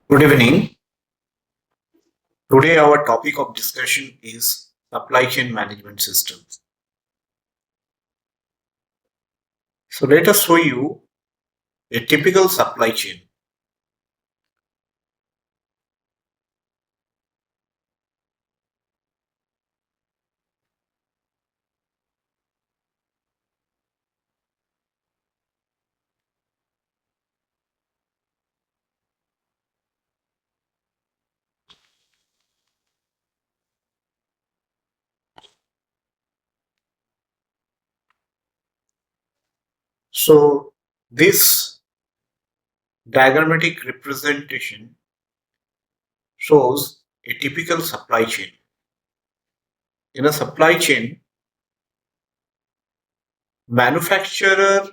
Good evening. Today, our topic of discussion is supply chain management systems. So, let us show you a typical supply chain. So, this diagrammatic representation shows a typical supply chain. In a supply chain, manufacturer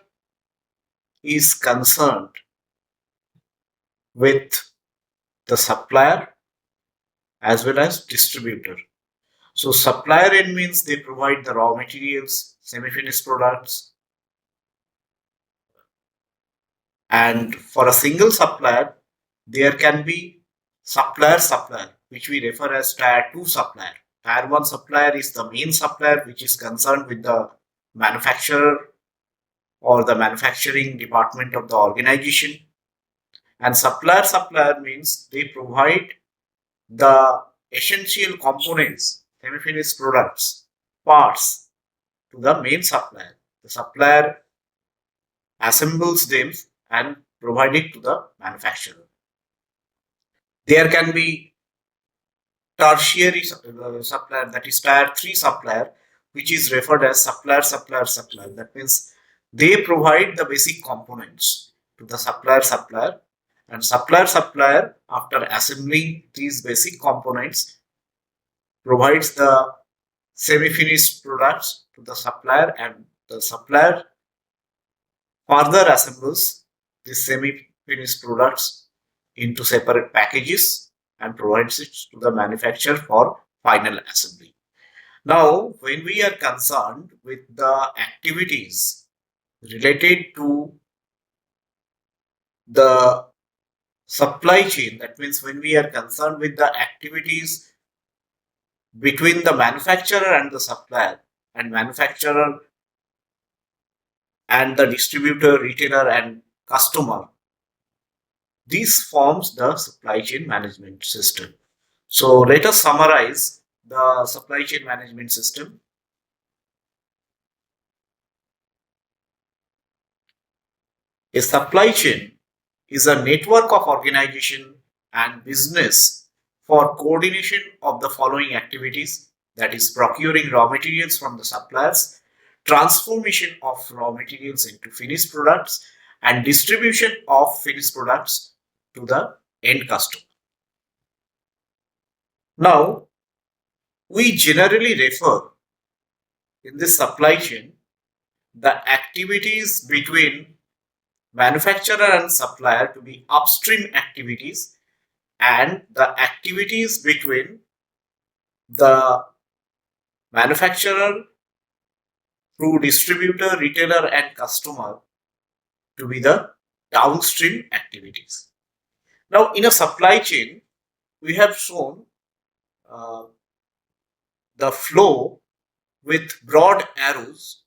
is concerned with the supplier as well as distributor. So, supplier end means they provide the raw materials, semi-finished products, and for a single supplier, there can be supplier, which we refer as tier 2 supplier. Tier 1 supplier is the main supplier which is concerned with the manufacturer or the manufacturing department of the organization. And supplier means they provide the essential components, semi-finished products, parts to the main supplier. The supplier assembles them and provide it to the manufacturer. There can be tertiary supplier, that is tier 3 supplier, which is referred as supplier. That means they provide the basic components to the supplier, and supplier after assembling these basic components provides the semi-finished products to the supplier, and the supplier further assembles these semi-finished products into separate packages and provides it to the manufacturer for final assembly. Now, when we are concerned with the activities related to the supply chain, that means when we are concerned with the activities between the manufacturer and the supplier, and manufacturer and the distributor, retailer, and customer, this forms the supply chain management system. So let us summarize the supply chain management system. A supply chain is a network of organization and business for coordination of the following activities, that is procuring raw materials from the suppliers, transformation of raw materials into finished products, and distribution of finished products to the end customer. Now, we generally refer in this supply chain the activities between manufacturer and supplier to be upstream activities, and the activities between the manufacturer through distributor, retailer, and customer to be the downstream activities. Now, in a supply chain, we have shown uh, the flow with broad arrows,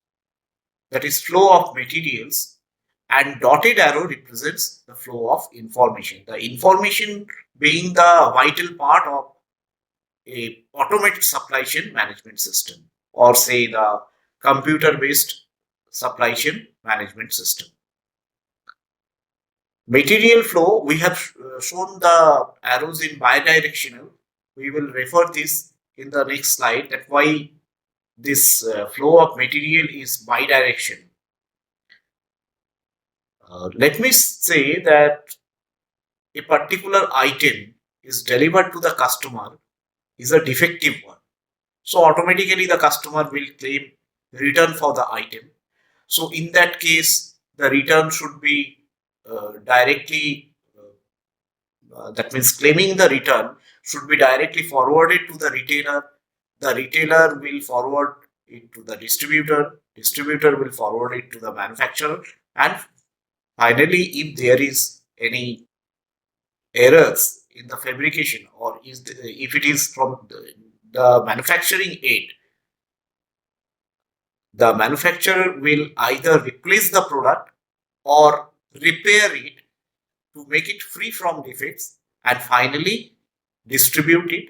that is flow of materials, and dotted arrow represents the flow of information. The information being the vital part of a automated supply chain management system, or say the computer based supply chain management system. Material flow, we have shown the arrows in bidirectional. We will refer this in the next slide, that why this flow of material is bidirectional. Let me say that a particular item is delivered to the customer is a defective one. So automatically the customer will claim return for the item. So in that case, the return should be directly, that means claiming the return should be directly forwarded to the retailer. The retailer will forward it to the distributor. Distributor will forward it to the manufacturer. And finally, if there is any errors in the fabrication, or if it is from the manufacturing aid, the manufacturer will either replace the product or repair it to make it free from defects and finally distribute it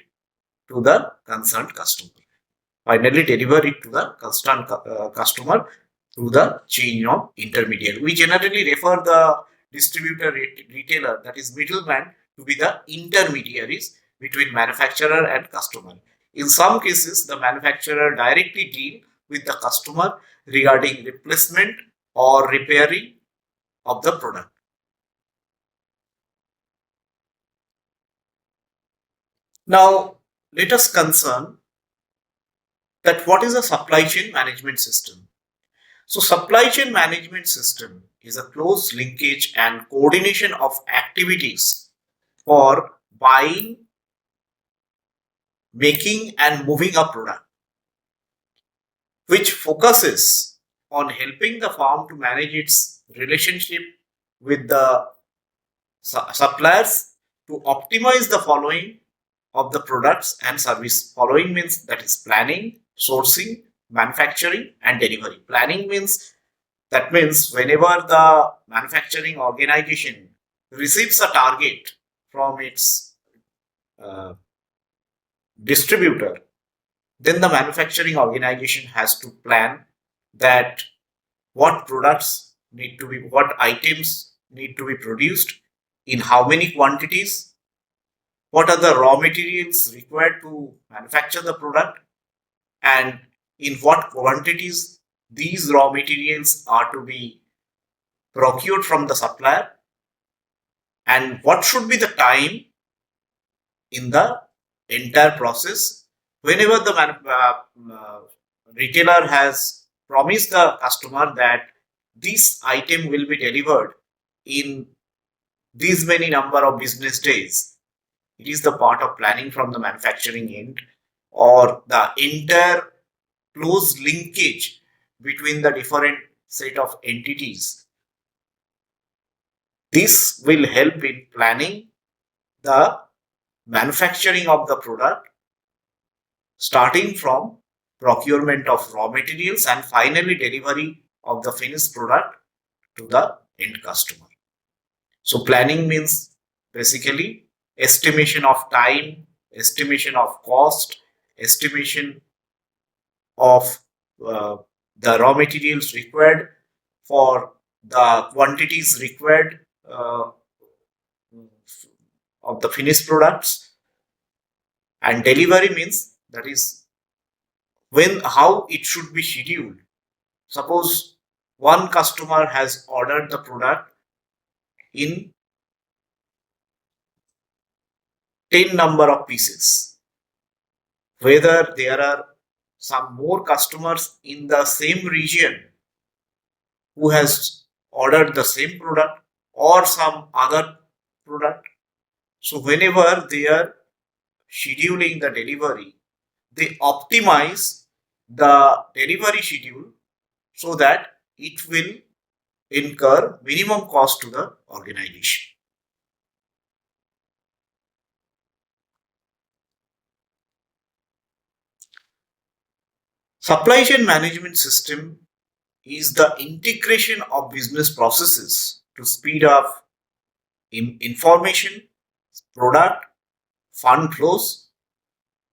to the concerned customer. Finally, deliver it to the concerned customer through the chain of intermediary. We generally refer the distributor retailer, that is middleman, to be the intermediaries between manufacturer and customer. In some cases, the manufacturer directly deal with the customer regarding replacement or repairing of the product. Now, let us concern that what is a supply chain management system. So, supply chain management system is a close linkage and coordination of activities for buying, making, and moving a product, which focuses on helping the farm to manage its relationship with the suppliers to optimize the following of the products and service. Following means that is planning, sourcing, manufacturing, and delivery. Planning means that means whenever the manufacturing organization receives a target from its uh, distributor, then the manufacturing organization has to plan that what products need to be, what items need to be produced, in how many quantities, what are the raw materials required to manufacture the product, and in what quantities these raw materials are to be procured from the supplier, and what should be the time in the entire process whenever the retailer has promised the customer that this item will be delivered in these many number of business days. It is the part of planning from the manufacturing end, or the entire close linkage between the different set of entities. This will help in planning the manufacturing of the product, starting from procurement of raw materials and finally delivery of the finished product to the end customer. So planning means basically estimation of time, estimation of cost, estimation of uh, the raw materials required for the quantities required of the finished products, and delivery means that is when how it should be scheduled. Suppose one customer has ordered the product in 10 number of pieces, whether there are some more customers in the same region who has ordered the same product or some other product. So whenever they are scheduling the delivery, they optimize the delivery schedule so that it will incur minimum cost to the organization. Supply chain management system is the integration of business processes to speed up information, product, fund flows,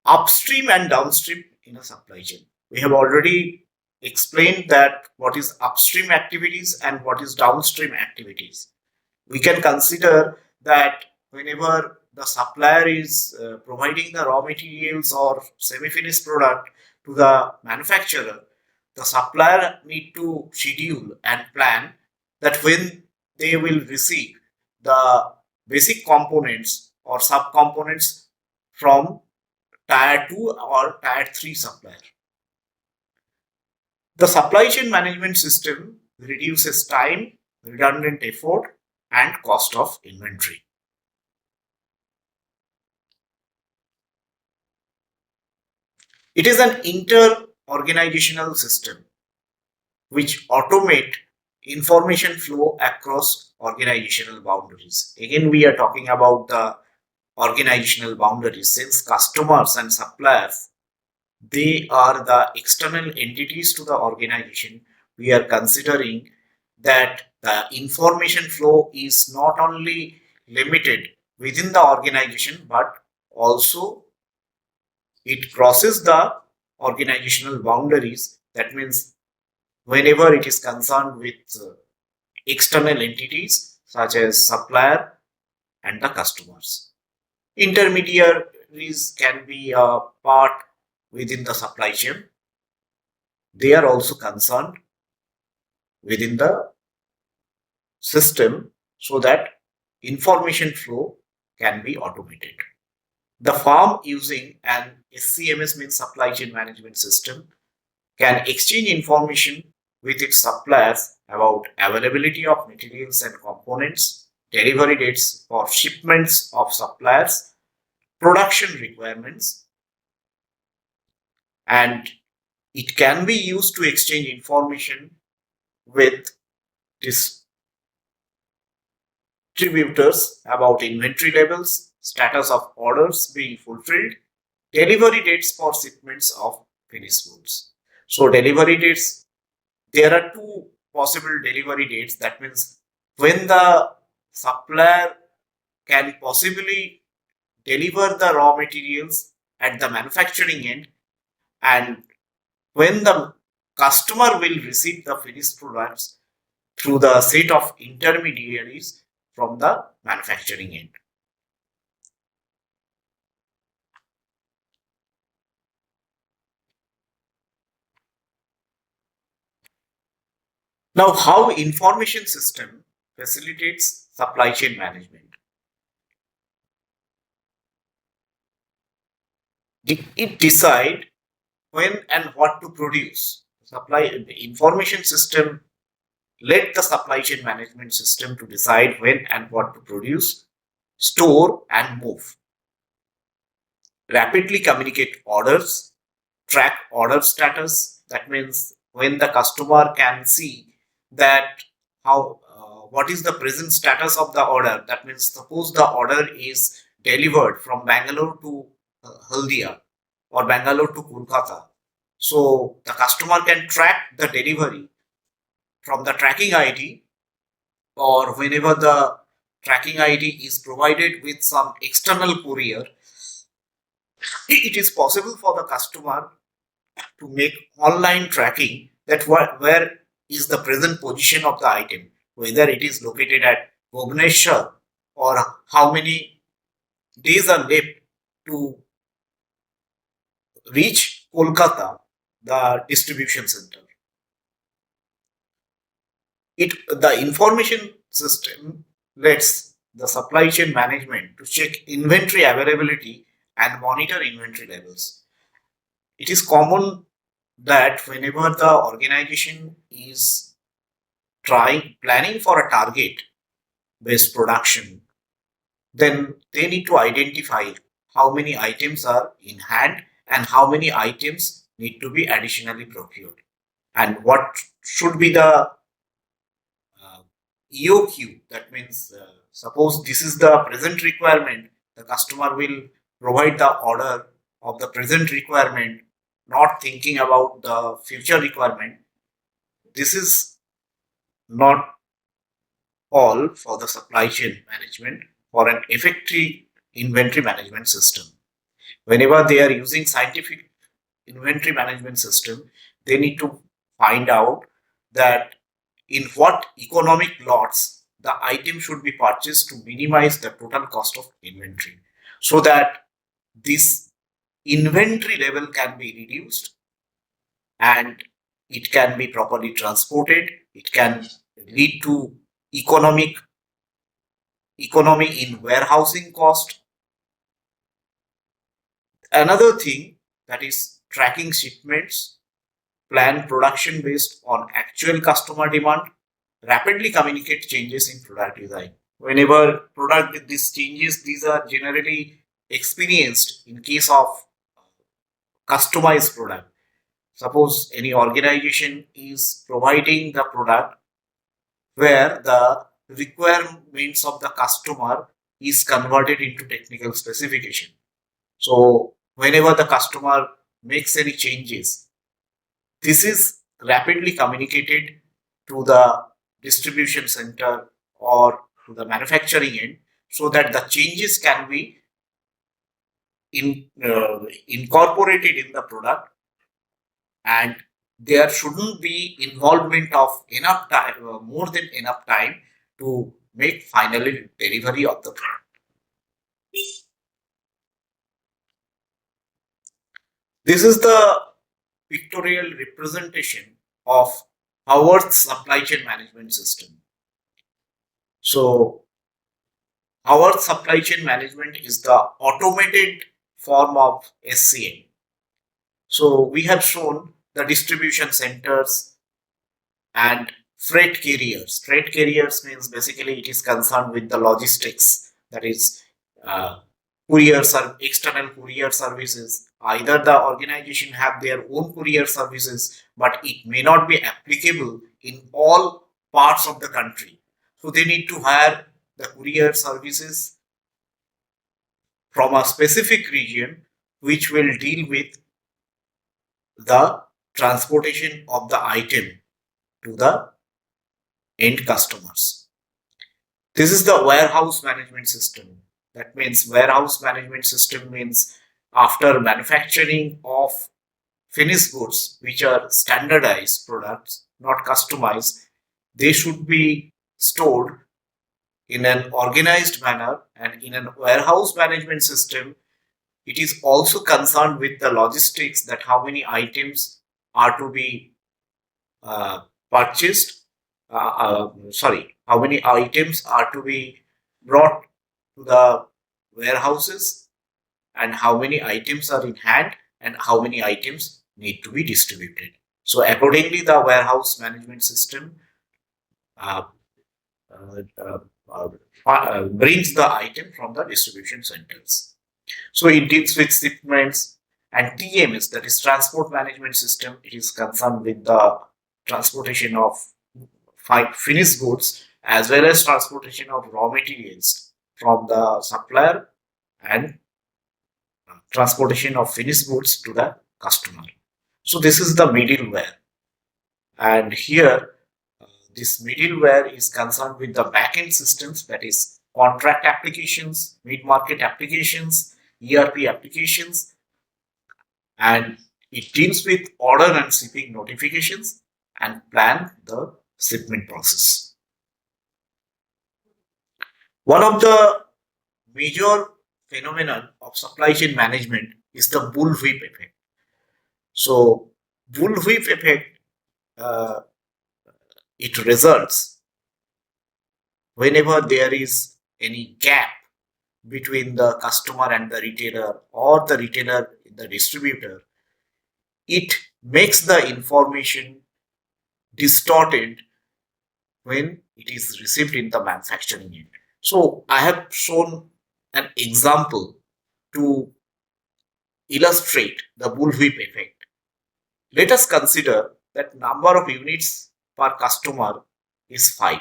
upstream and downstream in a supply chain. We have already explained that what is upstream activities and what is downstream activities. We can consider that whenever the supplier is providing the raw materials or semi-finished product to the manufacturer, the supplier need to schedule and plan that when they will receive the basic components or sub-components from tier 2 or tier 3 supplier. The supply chain management system reduces time, redundant effort, and cost of inventory. It is an inter organizational system which automate information flow across organizational boundaries. Again, we are talking about the organizational boundaries since customers and suppliers they are the external entities to the organization. We are considering that the information flow is not only limited within the organization but also it crosses the organizational boundaries. That means whenever it is concerned with external entities such as supplier and the customers. Intermediaries can be a part within the supply chain. They are also concerned within the system so that information flow can be automated. The firm using an SCMS means supply chain management system can exchange information with its suppliers about availability of materials and components, delivery dates for shipments of suppliers, production requirements, and it can be used to exchange information with distributors about inventory levels, status of orders being fulfilled, delivery dates for shipments of finished goods. So, delivery dates, there are two possible delivery dates. That means when the supplier can possibly deliver the raw materials at the manufacturing end, and when the customer will receive the finished products through the set of intermediaries from the manufacturing end. Now, how information system facilitates supply chain management? It decide when and what to produce. The information system let the supply chain management system to decide when and what to produce, store and move. Rapidly communicate orders, track order status. That means when the customer can see that how what is the present status of the order. That means suppose the order is delivered from Bangalore to Haldia or Bangalore to Kolkata. So the customer can track the delivery from the tracking ID, or whenever the tracking ID is provided with some external courier, it is possible for the customer to make online tracking that where is the present position of the item, whether it is located at Bhubaneswar or how many days are left to reach Kolkata, the distribution center. The information system lets the supply chain management to check inventory availability and monitor inventory levels. It is common that whenever the organization is trying planning for a target based production, then they need to identify how many items are in hand and how many items need to be additionally procured and what should be the EOQ. That means suppose this is the present requirement, the customer will provide the order of the present requirement, not thinking about the future requirement. This is not all for the supply chain management for an effective inventory management system. Whenever they are using scientific inventory management system, they need to find out that in what economic lots the item should be purchased to minimize the total cost of inventory so that this inventory level can be reduced and it can be properly transported. It can lead to economic economy in warehousing cost. Another thing that is tracking shipments, plan production based on actual customer demand, rapidly communicate changes in product design. Whenever product these changes, these are generally experienced in case of customized product. Suppose any organization is providing the product where the requirements of the customer is converted into technical specification. So whenever the customer makes any changes, this is rapidly communicated to the distribution center or to the manufacturing end so that the changes can be incorporated in the product, and there shouldn't be involvement of enough time, more than enough time to make finally delivery of the product. This is the pictorial representation of Howard's supply chain management system. So Howard's supply chain management is the automated form of SCM. So we have shown the distribution centers and freight carriers. Freight carriers means basically it is concerned with the logistics, that is, uh, couriers or external courier services. Either the organization have their own courier services, but it may not be applicable in all parts of the country. So they need to hire the courier services from a specific region which will deal with the transportation of the item to the end customers. This is the warehouse management system. That means warehouse management system means after manufacturing of finished goods, which are standardized products, not customized, they should be stored in an organized manner, and in a warehouse management system it is also concerned with the logistics, that how many items are to be uh, purchased, sorry, how many items are to be brought to the warehouses, and how many items are in hand, and how many items need to be distributed. So accordingly, the warehouse management system uh, uh, uh, uh, brings the item from the distribution centers. So it deals with shipments, and TMS, that is transport management system. It is concerned with the transportation of finished goods as well as transportation of raw materials from the supplier, and transportation of finished goods to the customer. So this is the middleware, and here this middleware is concerned with the backend systems, that is contract applications, mid-market applications, ERP applications, and it deals with order and shipping notifications and plan the shipment process. One of the major phenomenon of supply chain management is the bullwhip effect. So bullwhip effect, uh, it results whenever there is any gap between the customer and the retailer, or the retailer the distributor. It makes the information distorted when it is received in the manufacturing end. So I have shown an example to illustrate the bullwhip effect. Let us consider that number of units per customer is 5,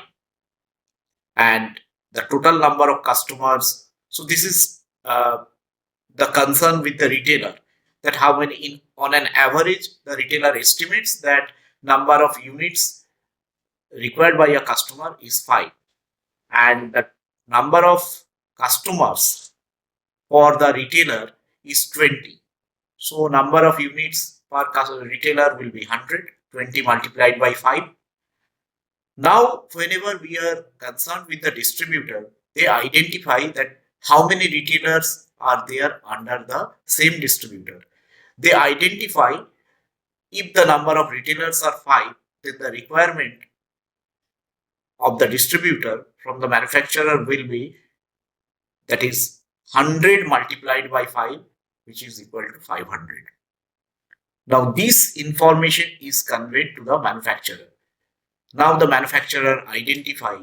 and the total number of customers. So this is the concern with the retailer, that how many on an average the retailer estimates that number of units required by a customer is 5, and the number of customers for the retailer is 20. So number of units per retailer will be 100, 20 multiplied by 5. Now whenever we are concerned with the distributor, they identify that how many retailers are there under the same distributor. They identify, if the number of retailers are 5, then the requirement of the distributor from the manufacturer will be, that is 100 multiplied by 5, which is equal to 500. Now this information is conveyed to the manufacturer. Now the manufacturer identify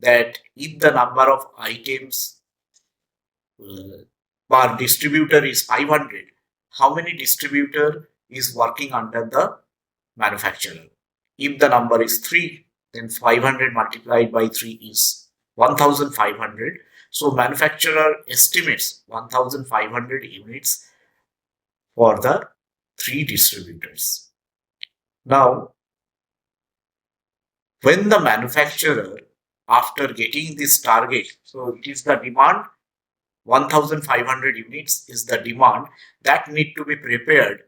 that if the number of items per distributor is 500, how many distributor is working under the manufacturer? If the number is 3, then 500 multiplied by 3 is 1500. So manufacturer estimates 1500 units for the three distributors. Now, when the manufacturer, after getting this target, so it is the demand, 1500 units is the demand that need to be prepared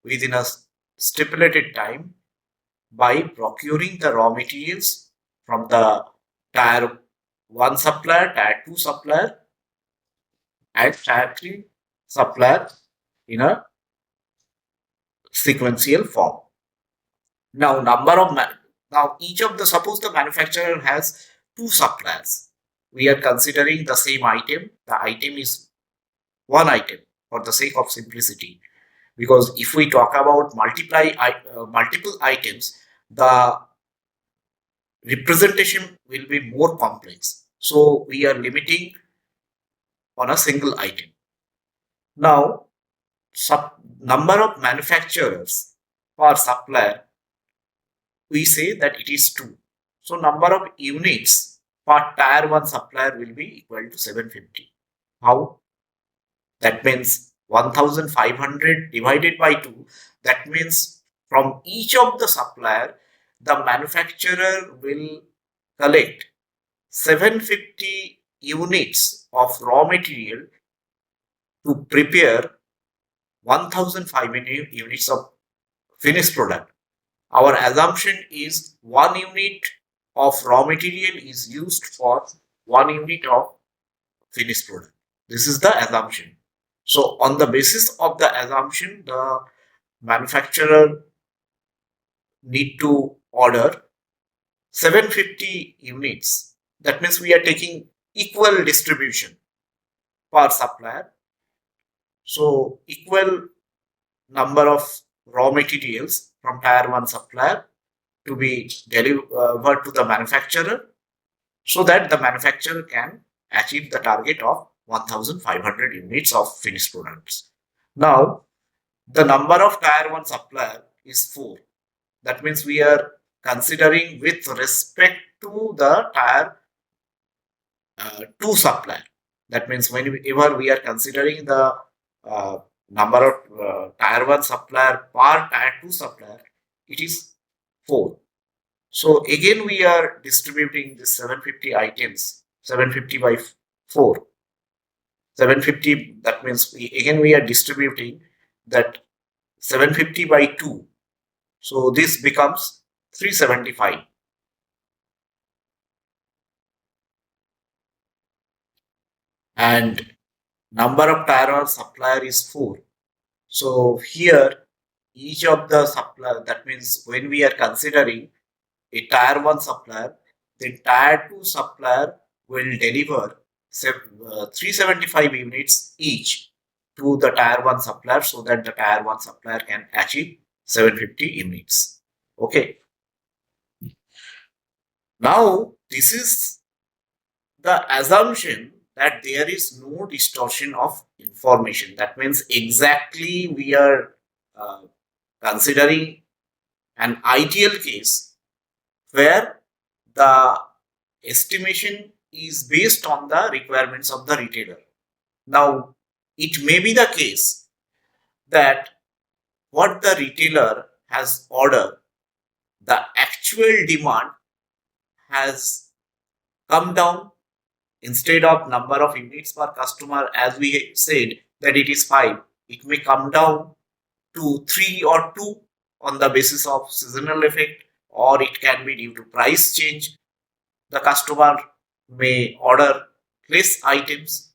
within a stipulated time by procuring the raw materials from the tier 1 supplier, tier 2 supplier, and tier 3 supplier in a sequential form. Now, now each of the, suppose the manufacturer has two suppliers. We are considering the same item. The item is one item for the sake of simplicity. Because if we talk about multiple items, the representation will be more complex. So we are limiting on a single item. Now, number of manufacturers per supplier, we say that it is 2. So number of units per tier 1 supplier will be equal to 750. How? That means 1500 divided by 2. That means from each of the supplier, the manufacturer will collect 750 units of raw material to prepare 1500 units of finished product. Our assumption is 1 unit of raw material is used for 1 unit of finished product. This is the assumption. So on the basis of the assumption, the manufacturer need to order 750 units. That means we are taking equal distribution per supplier. So equal number of raw materials from tier 1 supplier to be delivered to the manufacturer, so that the manufacturer can achieve the target of 1500 units of finished products. Now, the number of tier 1 supplier is 4. That means we are considering with respect to the tier 2 supplier. That means whenever we are considering the number of tier 1 supplier per tier 2 supplier, it is 4. So again we are distributing this 750 items, 750 by 4. 750, that means we are distributing that 750 by 2. So this becomes 375. And number of tier 1 supplier is 4. So here each of the supplier, that means when we are considering a tier 1 supplier, the tier 2 supplier will deliver 375 units each to the tier 1 supplier, so that the tier 1 supplier can achieve 750 units. Okay. Now, this is the assumption that there is no distortion of information. That means exactly we are considering an ideal case where the estimation is based on the requirements of the retailer. Now, it may be the case that what the retailer has ordered, the actual demand has come down. Instead of number of units per customer, as we said that it is 5, it may come down to 3 or 2 on the basis of seasonal effect, or it can be due to price change. The customer may order less items.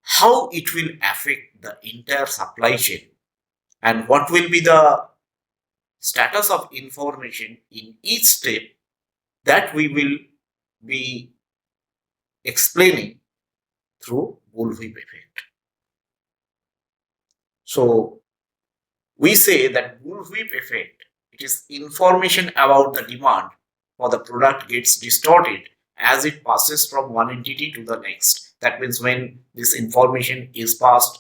How it will affect the entire supply chain, and what will be the status of information in each step, that we will be explaining through bullwhip effect. So we say that bullwhip effect, it is information about the demand for the product gets distorted as it passes from one entity to the next. That means when this information is passed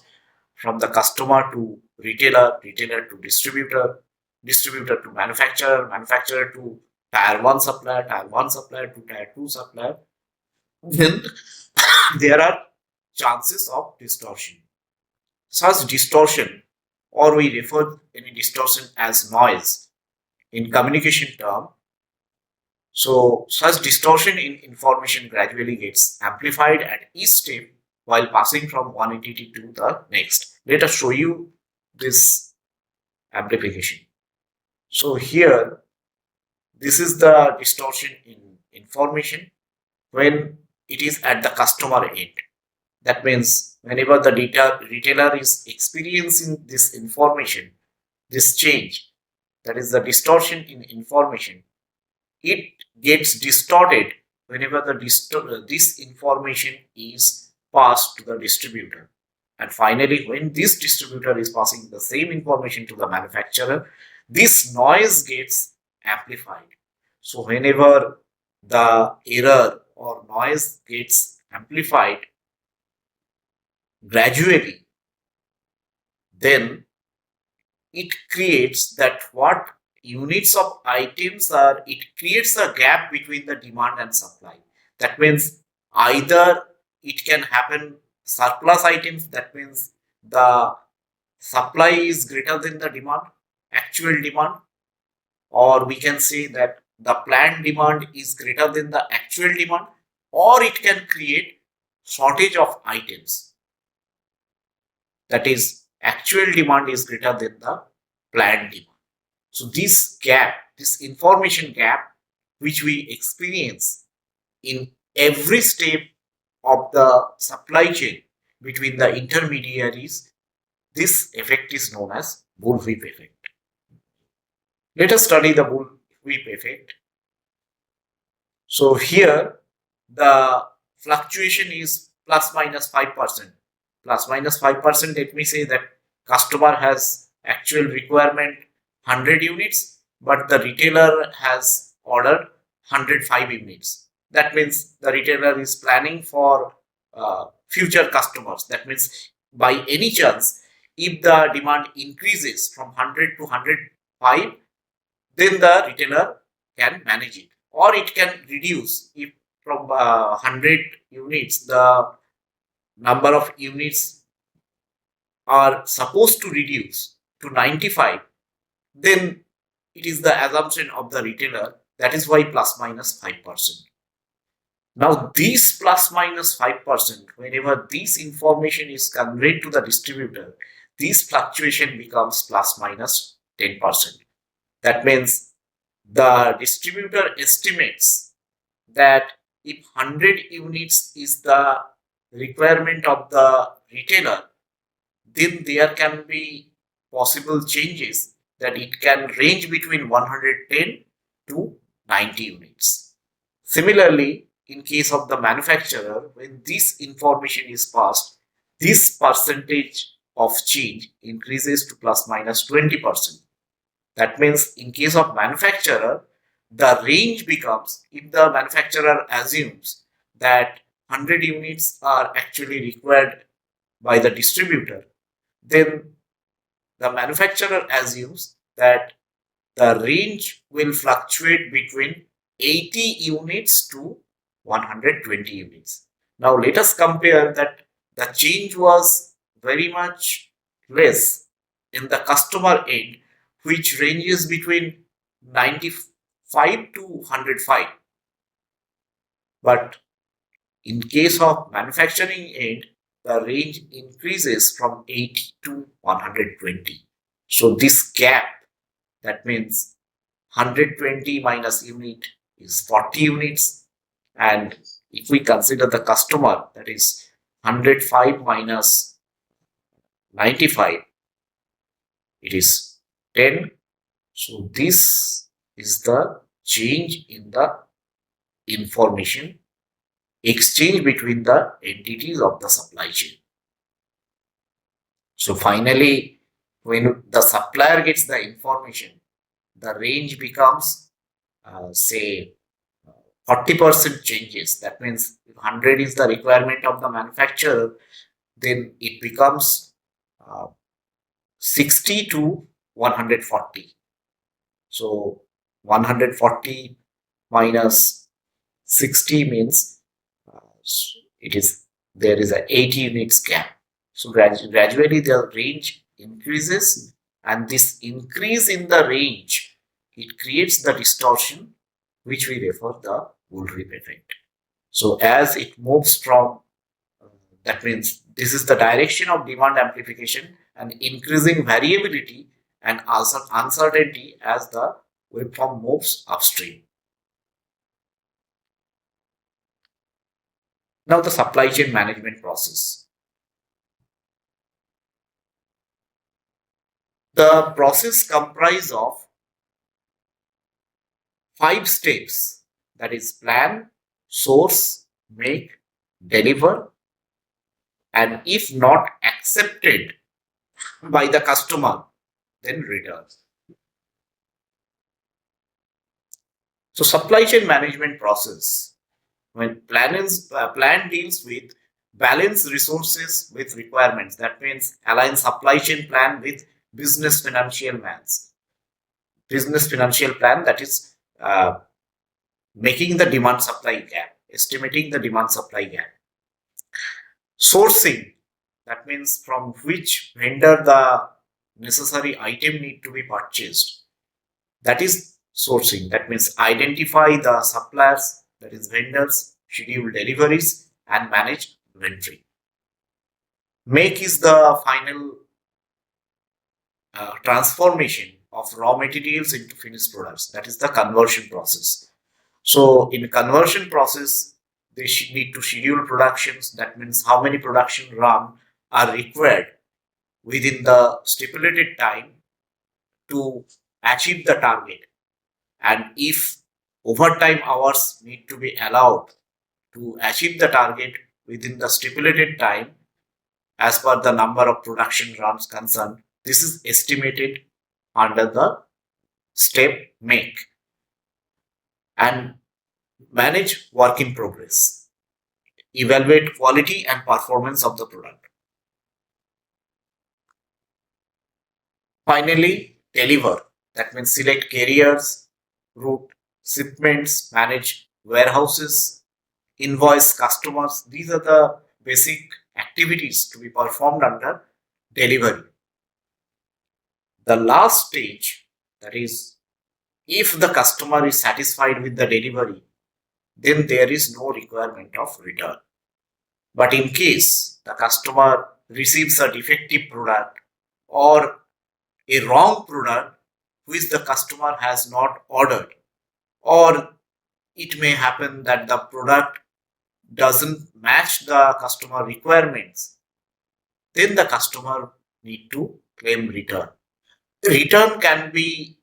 from the customer to retailer, retailer to distributor, distributor to manufacturer, manufacturer to tier 1 supplier, tier 1 supplier to tier 2 supplier, then there are chances of distortion. Such distortion, or we refer any distortion as noise in communication term. So such distortion in information gradually gets amplified at each step while passing from one entity to the next. Let us show you this amplification. So here, this is the distortion in information when it is at the customer end. That means whenever the retailer is experiencing this information, this change, that is the distortion in information, it gets distorted whenever this information is passed to the distributor. And finally, when this distributor is passing the same information to the manufacturer, this noise gets amplified. So whenever the error or noise gets amplified gradually, then it creates that what units of items are, it creates a gap between the demand and supply. That means either it can happen surplus items, that means the supply is greater than the demand, actual demand, or we can say that the planned demand is greater than the actual demand, or it can create shortage of items. That is, actual demand is greater than the planned demand. So this gap, this information gap, which we experience in every step of the supply chain between the intermediaries, this effect is known as bullwhip effect. Let us study the bullwhip effect. So here the fluctuation is plus minus 5%. Plus minus 5%, let me say that customer has actual requirement 100 units, but the retailer has ordered 105 units. That means the retailer is planning for future customers. That means by any chance, if the demand increases from 100 to 105, then the retailer can manage it, or it can reduce. If from 100 units, the number of units are supposed to reduce to 95, then it is the assumption of the retailer. That is why plus minus 5%. Now, this plus minus 5%, whenever this information is conveyed to the distributor, this fluctuation becomes plus minus 10%. That means the distributor estimates that if 100 units is the requirement of the retailer, then there can be possible changes that it can range between 110 to 90 units. Similarly, in case of the manufacturer, when this information is passed, this percentage of change increases to plus minus 20%. That means in case of manufacturer, the range becomes, if the manufacturer assumes that 100 units are actually required by the distributor, then the manufacturer assumes that the range will fluctuate between 80 units to 120 units. Now let us compare that the change was very much less in the customer end, which ranges between 95 to 105. But in case of manufacturing end, the range increases from 80 to 120. So this gap, that means 120 minus unit is 40 units. And if we consider the customer, that is 105 minus 95, it is 10. So this is the change in the information exchange between the entities of the supply chain. So finally, when the supplier gets the information, the range becomes, say, 40% changes. That means if 100 is the requirement of the manufacturer, then it becomes 60 to 140. So 140 minus 60 means it is there is a 80 units gap. So gradually the range increases, and this increase in the range, it creates the distortion which we refer the Woolrich effect. So as it moves from that means this is the direction of demand amplification and increasing variability and also uncertainty as the waveform moves upstream. Now the supply chain management process. The process comprises of 5 steps, that is plan, source, make, deliver, and if not accepted by the customer, then return. So supply chain management process. When plan deals with balance resources with requirements. That means align supply chain plan with business financial plans. Business financial plan, that is making the demand supply gap, estimating the demand supply gap. Sourcing, that means from which vendor the necessary item need to be purchased. That is sourcing. That means identify the suppliers, that is vendors, schedule deliveries, and manage inventory. Make is the final transformation of raw materials into finished products. That is the conversion process. So in conversion process, they need to schedule productions. That means how many production run are required within the stipulated time to achieve the target. And if overtime hours need to be allowed to achieve the target within the stipulated time as per the number of production runs concerned, this is estimated under the step make. And manage work in progress. Evaluate quality and performance of the product. Finally, deliver. That means select carriers, route shipments, manage warehouses, invoice customers. These are the basic activities to be performed under delivery. The last stage, that is, if the customer is satisfied with the delivery, then there is no requirement of return. But in case the customer receives a defective product or a wrong product which the customer has not ordered, or it may happen that the product doesn't match the customer requirements, then the customer need to claim return. Return can be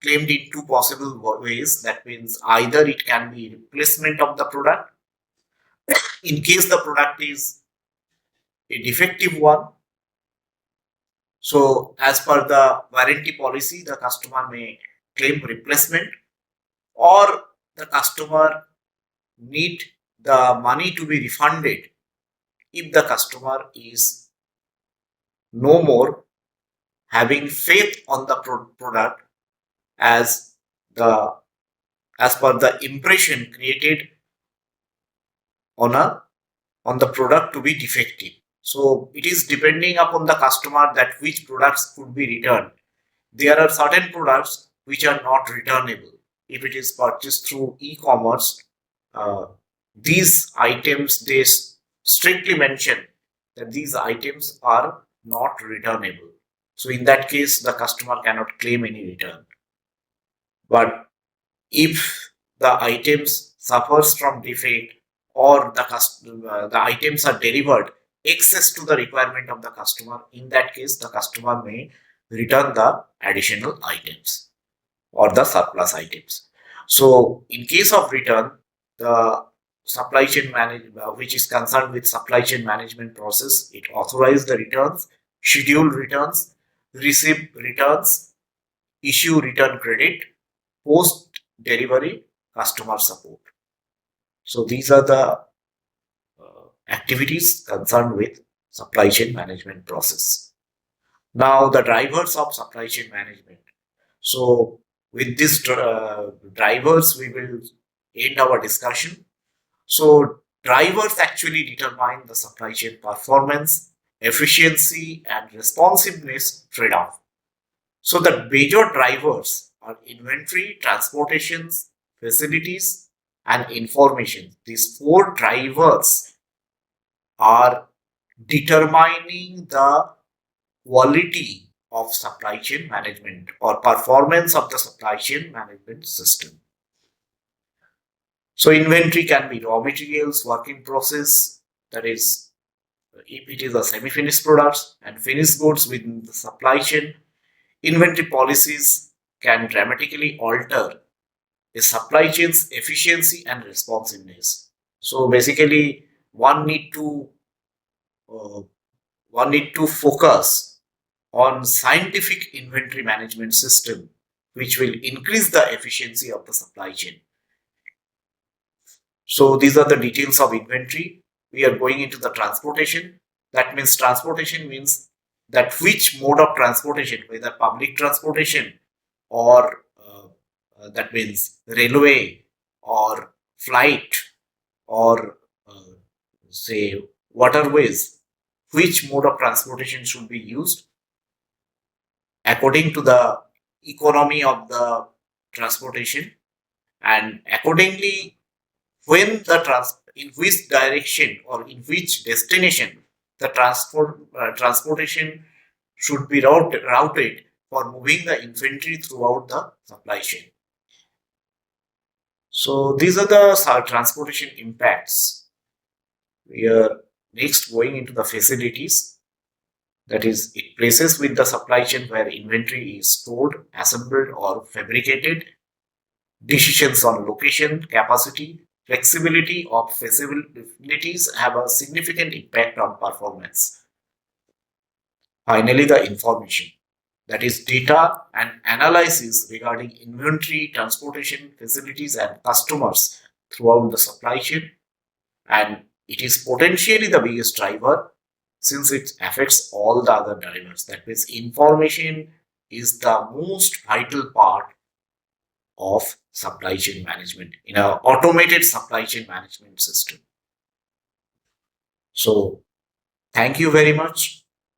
claimed in two possible ways. That means either it can be replacement of the product in case the product is a defective one. So as per the warranty policy, the customer may claim replacement, or the customer need the money to be refunded if the customer is no more having faith on the product as the as per the impression created on a on the product to be defective. So it is depending upon the customer that which products could be returned. There are certain products which are not returnable. If it is purchased through e-commerce, uh, these items, they strictly mention that these items are not returnable. So in that case, the customer cannot claim any return. But if the items suffers from defect, or the items are delivered excess to the requirement of the customer, in that case the customer may return the additional items or the surplus items. So in case of return, the supply chain management, which is concerned with supply chain management process, it authorizes the returns, schedule returns, receive returns, issue return credit, post delivery customer support. So these are the activities concerned with supply chain management process. Now the drivers of supply chain management. So with these drivers, we will end our discussion. So drivers actually determine the supply chain performance, efficiency, and responsiveness trade-off. So the major drivers are inventory, transportations, facilities, and information. These four drivers are determining the quality of supply chain management or performance of the supply chain management system. So inventory can be raw materials, work in process, that is, if it is a semi-finished products and finished goods within the supply chain. Inventory policies can dramatically alter a supply chain's efficiency and responsiveness. So basically, one need to uh, one need to focus on scientific inventory management system, which will increase the efficiency of the supply chain. So these are the details of inventory. We are going into the transportation. That means transportation means that which mode of transportation, whether public transportation or that means railway or flight or say waterways, which mode of transportation should be used according to the economy of the transportation, and accordingly when the in which direction or in which destination the transportation should be routed for moving the inventory throughout the supply chain. So these are the transportation impacts. We are next going into the facilities, that is it places with the supply chain where inventory is stored, assembled or fabricated. Decisions on location, capacity, flexibility of facilities have a significant impact on performance. Finally, the information, that is data and analysis regarding inventory, transportation, facilities, and customers throughout the supply chain. And it is potentially the biggest driver since it affects all the other drivers. That means information is the most vital part of supply chain management in an automated supply chain management system. So, thank you very much.